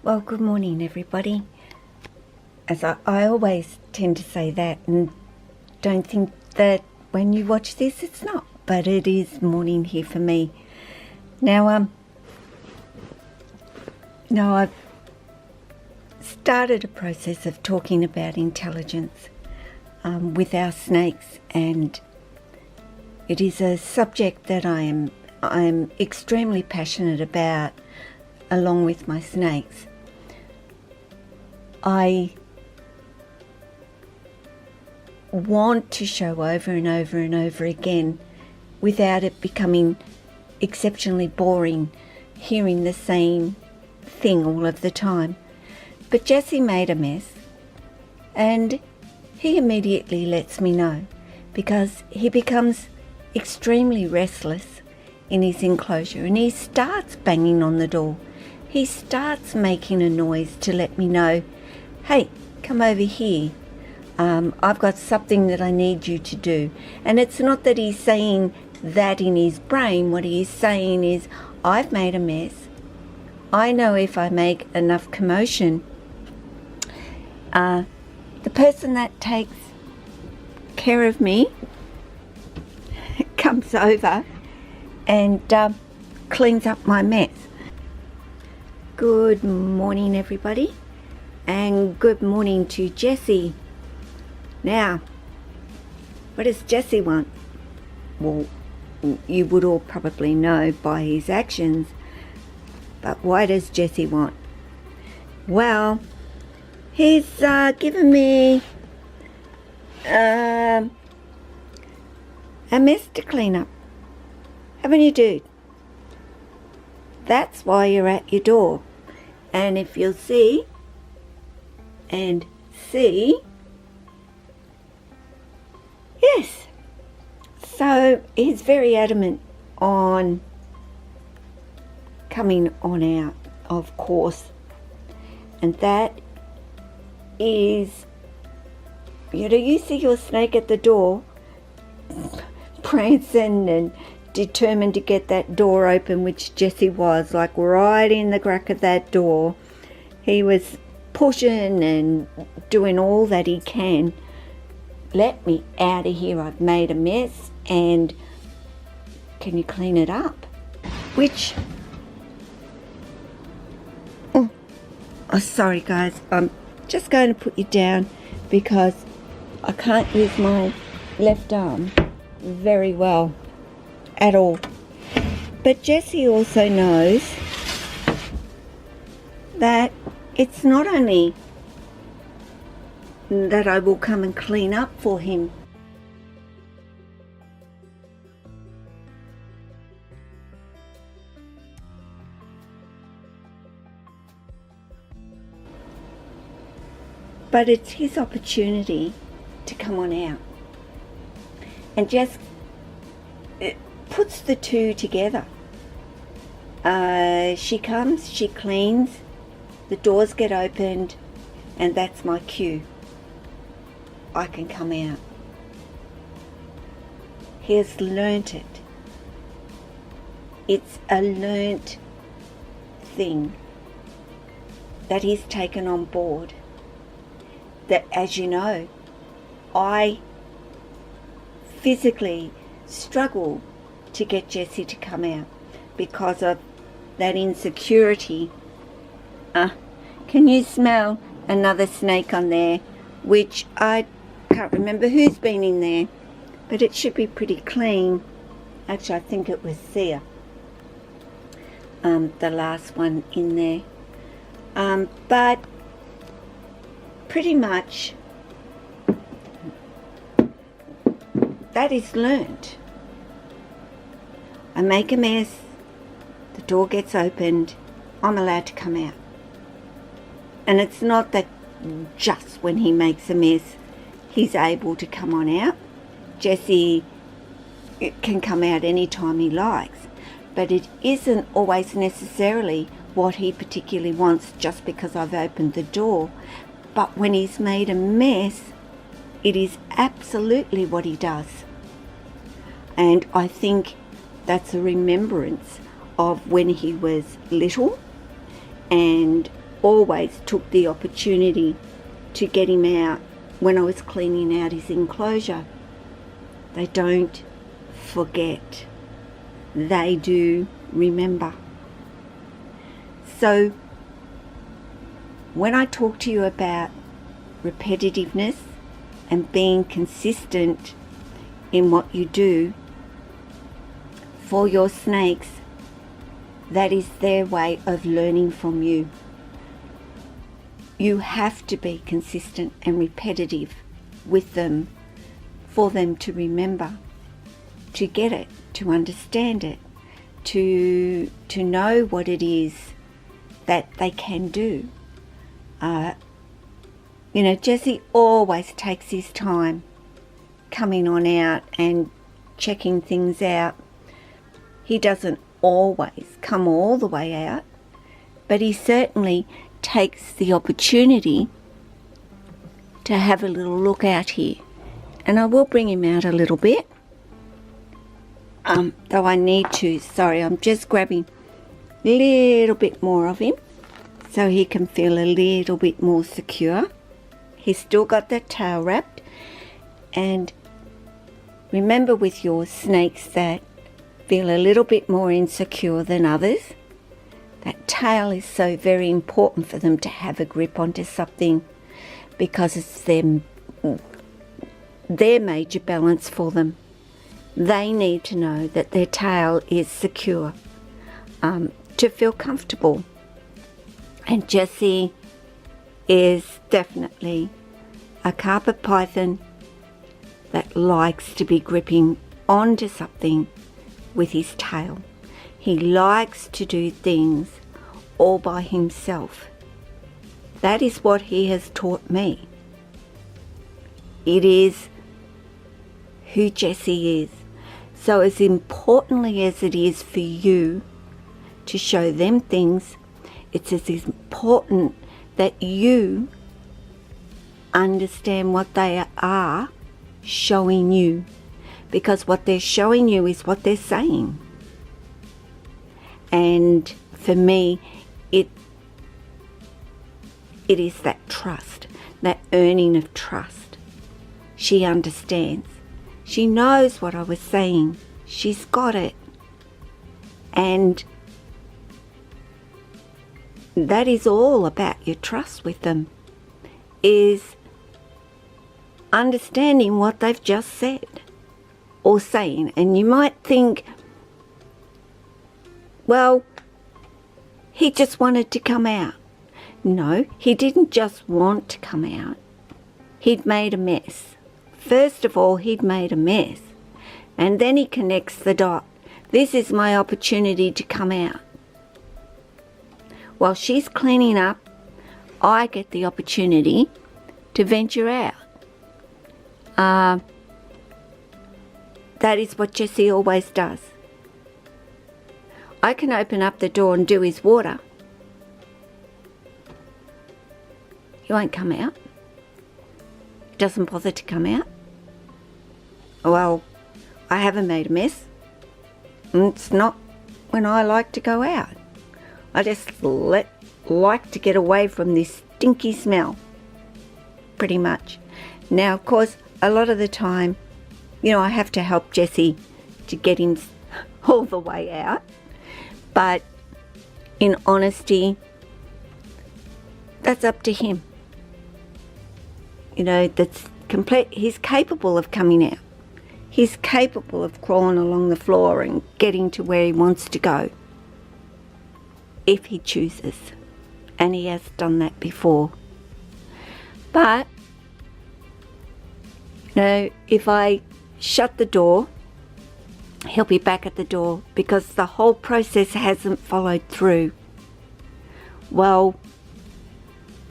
Well, good morning, everybody. As I always tend to say that, and don't think that when you watch this, it's not. But it is morning here for me. Now, I've started a process of talking about intelligence with our snakes, and it is a subject that I am extremely passionate about, along with my snakes. I want to show over and over and over again, without it becoming exceptionally boring, hearing the same thing all of the time. But Jesse made a mess, and he immediately lets me know, because he becomes extremely restless in his enclosure, and he starts banging on the door. He starts making a noise to let me know, hey, come over here. I've got something that I need you to do. And it's not that he's saying that in his brain. What he is saying is, I've made a mess. I know if I make enough commotion, the person that takes care of me comes over and cleans up my mess. Good morning, everybody, and good morning to Jesse. Now, what does Jesse want? Well, you would all probably know by his actions, but why does Jesse want? Well, he's given me a mess to clean up. Haven't you, dude? That's why you're at your door. And if you'll see, yes. So he's very adamant on coming on out, of course. And that is, you see your snake at the door, prancing and determined to get that door open, which Jesse was, like right in the crack of that door. He was pushing and doing all that he can. Let me out of here, I've made a mess, and can you clean it up? Which, oh sorry guys, I'm just going to put you down because I can't use my left arm very well at all. But Jesse also knows that it's not only that I will come and clean up for him, but it's his opportunity to come on out. And just puts the two together. She comes, she cleans, the doors get opened, and that's my cue. I can come out. He has learnt it. It's a learnt thing that he's taken on board. That, as you know, I physically struggle to get Jesse to come out because of that insecurity. Can you smell another snake on there? Which I can't remember who's been in there, but it should be pretty clean. Actually, I think it was Sia, the last one in there. But pretty much that is learnt. I make a mess, the door gets opened, I'm allowed to come out. And it's not that just when he makes a mess he's able to come on out. Jesse can come out anytime he likes, but it isn't always necessarily what he particularly wants just because I've opened the door. But when he's made a mess, it is absolutely what he does. And I think that's a remembrance of when he was little and always took the opportunity to get him out when I was cleaning out his enclosure. They don't forget. They do remember. So when I talk to you about repetitiveness and being consistent in what you do for your snakes, that is their way of learning from you. You have to be consistent and repetitive with them for them to remember, to get it, to understand it, to know what it is that they can do. Jesse always takes his time coming on out and checking things out. He doesn't always come all the way out, but he certainly takes the opportunity to have a little look out here. And I will bring him out a little bit, though I need to. Sorry, I'm just grabbing a little bit more of him so he can feel a little bit more secure. He's still got that tail wrapped. And remember, with your snakes that feel a little bit more insecure than others, that tail is so very important for them to have a grip onto something, because it's their major balance for them. They need to know that their tail is secure to feel comfortable. And Jessie is definitely a carpet python that likes to be gripping onto something with his tail. He likes to do things all by himself. That is what he has taught me. It is who Jessie is. So as importantly as it is for you to show them things, it's as important that you understand what they are showing you, because what they're showing you is what they're saying. And for me, it is that trust, that earning of trust. She understands. She knows what I was saying. She's got it. And that is all about your trust with them, is understanding what they've just said or saying. And you might think, well, he just wanted to come out. No, he didn't just want to come out. He'd made a mess. First of all, he'd made a mess. And then he connects the dot. This is my opportunity to come out. While she's cleaning up, I get the opportunity to venture out. That is what Jessie always does. I can open up the door and do his water. He won't come out. He doesn't bother to come out. Well, I haven't made a mess. It's not when I like to go out. I just like to get away from this stinky smell, pretty much. Now, of course, a lot of the time, I have to help Jessie to get him all the way out. But in honesty, that's up to him. That's complete. He's capable of coming out. He's capable of crawling along the floor and getting to where he wants to go, if he chooses. And he has done that before. But, if I shut the door, he'll be back at the door because the whole process hasn't followed through. Well,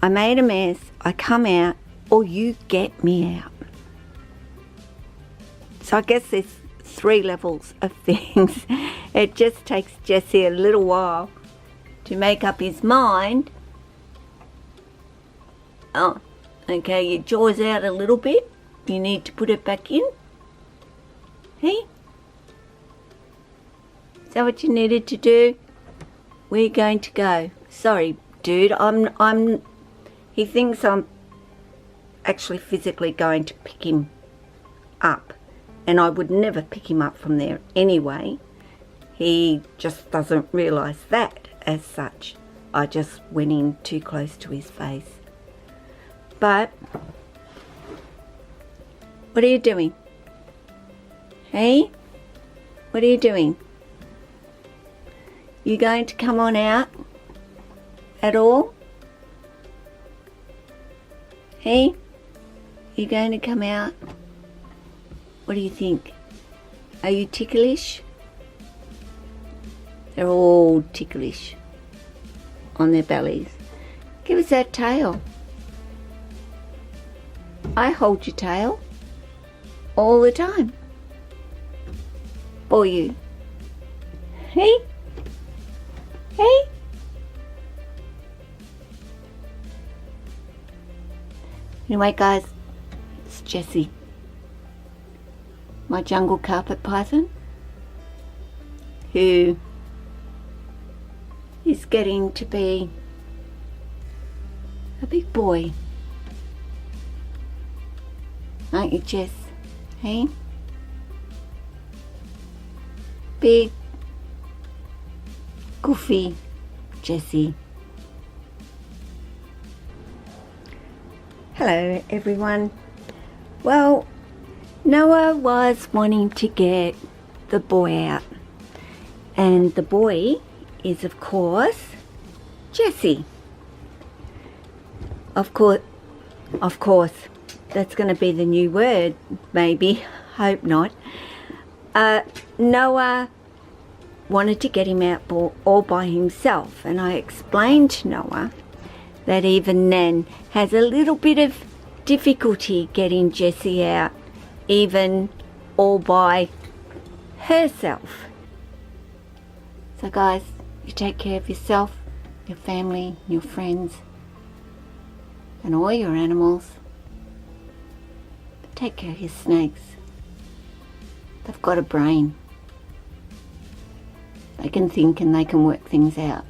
I made a mess, I come out, or you get me out. So I guess there's 3 levels of things. It just takes Jessie a little while to make up his mind. Oh, okay, your jaw's out a little bit. You need to put it back in. Hey? Is that what you needed to do? Where are you going to go? Sorry, dude. He thinks I'm actually physically going to pick him up, and I would never pick him up from there anyway. He just doesn't realise that as such. I just went in too close to his face. But what are you doing? Hey? What are you doing? You going to come on out at all? Hey? You going to come out? What do you think? Are you ticklish? They're all ticklish on their bellies. Give us that tail. I hold your tail all the time for you. Hey? Hey? Anyway, guys, it's Jessie, my jungle carpet python, who is getting to be a big boy. Aren't you, Jess? Hey? Big, goofy Jessie. Hello, everyone. Well, Noah was wanting to get the boy out, and the boy is, of course, Jessie. Of course, that's going to be the new word, maybe. Hope not. Noah wanted to get him out all by himself, and I explained to Noah that even Nan has a little bit of difficulty getting Jessie out, even all by herself. So guys, you take care of yourself, your family, your friends, and all your animals. But take care of your snakes. They've got a brain. They can think and they can work things out.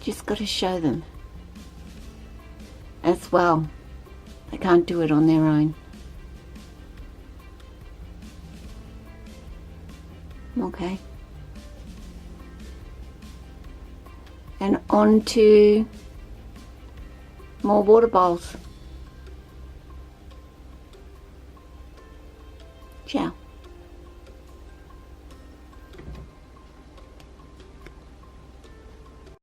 Just got to show them as well. They can't do it on their own. Okay. And on to more water bowls.